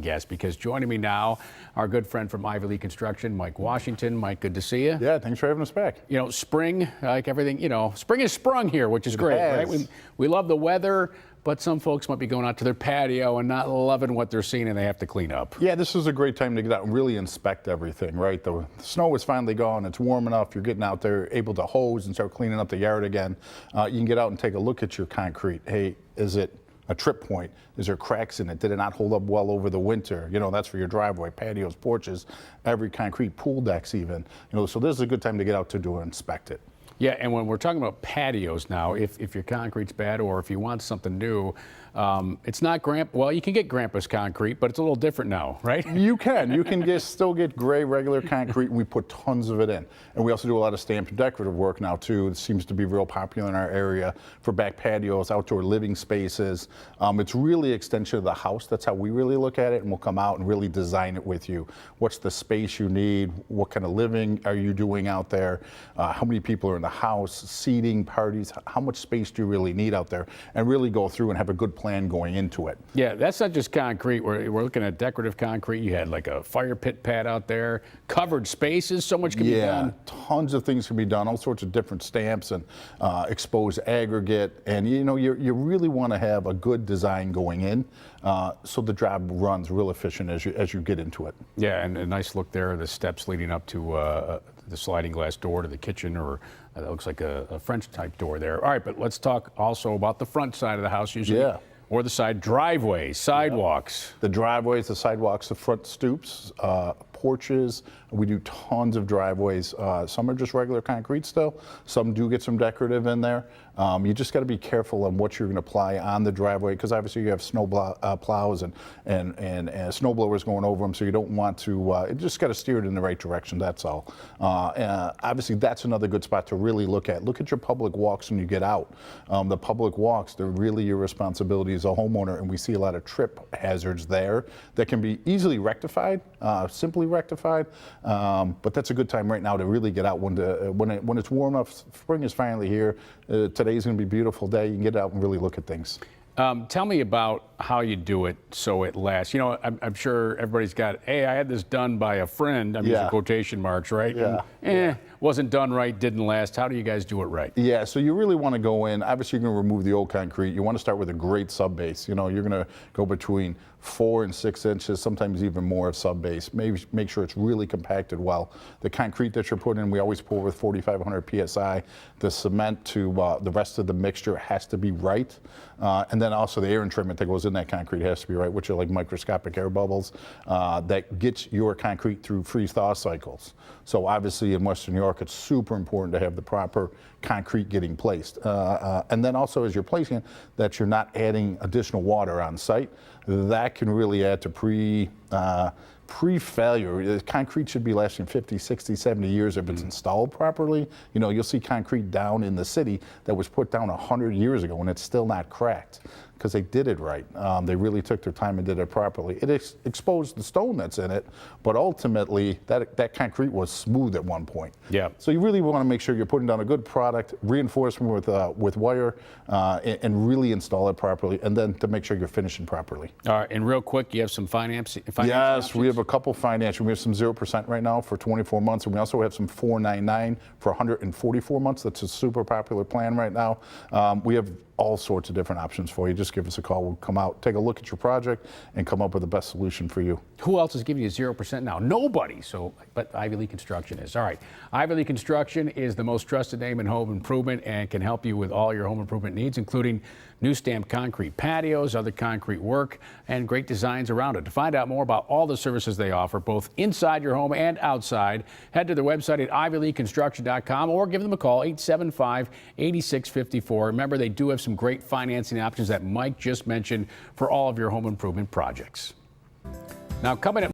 Guest, because joining me now, our good friend from Ivy Lea Construction, Mike Washington. Mike, good to see you. Yeah, thanks for having us back. You know, spring, like everything, spring is sprung here, which is great, right? We love the weather, but some folks might be going out to their patio and not loving what they're seeing, and they have to clean up. Yeah, this is a great time to get out and really inspect everything, right? The snow is finally gone. It's warm enough. You're getting out there, able to hose and start cleaning up the yard again. You can get out and take a look at your concrete. Hey, is it a trip point? Is there cracks in it? Did it not hold up well over the winter? You know, that's for your driveway, patios, porches, every concrete, pool decks even. So this is a good time to get out to do and inspect it. Yeah, and when we're talking about patios now, if your concrete's bad or if you want something new, it's not well, you can get Grandpa's concrete, but it's a little different now, right? You can still get gray regular concrete, and we put tons of it in. And we also do a lot of stamped decorative work now too. It seems to be real popular in our area for back patios, outdoor living spaces. It's really an extension of the house. That's how we really look at it, and we'll come out and really design it with you. What's the space you need? What kind of living are you doing out there? How many people are in the house, seating, parties? How much space do you really need out there? And really go through and have a good plan going into it. Yeah, that's not just concrete. We're looking at decorative concrete. You had like a fire pit pad out there, covered spaces, so much can be done. Yeah, tons of things can be done, all sorts of different stamps and exposed aggregate. And you really want to have a good design going in so the job runs real efficient as you get into it. Yeah, and a nice look there, the steps leading up to the sliding glass door to the kitchen, or that looks like a French type door there. All right, but let's talk also about the front side of the house usually. Yeah. Or the side driveways, sidewalks. The driveways, the sidewalks, the front stoops, porches. We do tons of driveways. Some are just regular concrete still. Some do get some decorative in there. You just got to be careful on what you're going to apply on the driveway, because obviously you have snow plows and snow blowers going over them, so you don't want to, you just got to steer it in the right direction, that's all. Obviously that's another good spot to really look at. Look at your public walks when you get out. The public walks, they're really your responsibility as a homeowner, and we see a lot of trip hazards there that can be easily rectified, simply rectified. But that's a good time right now to really get out when it's warm enough. Spring is finally here. Today's going to be a beautiful day. You can get out and really look at things. Tell me about how you do it so it lasts. You know, I'm sure everybody's got, hey, I had this done by a friend. I'm using quotation marks, right? Yeah. And, wasn't done right, didn't last. How do you guys do it right? Yeah, so you really want to go in. Obviously, you're going to remove the old concrete. You want to start with a great sub base. You're going to go between 4 and 6 inches, sometimes even more of sub base. Maybe make sure it's really compacted well. The concrete that you're putting in, we always pour with 4,500 psi. The cement to the rest of the mixture has to be right. And then also the air entrainment that goes in that concrete has to be right, which are like microscopic air bubbles that gets your concrete through freeze-thaw cycles. So obviously in Western New York, it's super important to have the proper concrete getting placed. And then also as you're placing it, that you're not adding additional water on site. That can really add to pre-failure. The concrete should be lasting 50, 60, 70 years if it's installed properly. You'll see concrete down in the city that was put down 100 years ago and it's still not cracked because they did it right. They really took their time and did it properly. It exposed the stone that's in it, but ultimately that concrete was smooth at one point. Yeah. So you really want to make sure you're putting down a good product, reinforcement with wire, and really install it properly, and then to make sure you're finishing properly. All right, and real quick, you have some financing Yes, options? we have a couple financial. We have some 0% right now for 24 months, and we also have some 4.99 for 144 months. That's a super popular plan right now. We have all sorts of different options for you. Just give us a call. We'll come out, take a look at your project, and come up with the best solution for you. Who else is giving you 0% now? Nobody. But Ivy Lea Construction is. All right. Ivy Lea Construction is the most trusted name in home improvement and can help you with all your home improvement needs, including new stamped concrete patios, other concrete work, and great designs around it. To find out more about all the services they offer, both inside your home and outside, head to their website at ivyleaconstruction.com or give them a call, 875-8654. Remember, they do have some great financing options that Mike just mentioned for all of your home improvement projects. Now, coming up.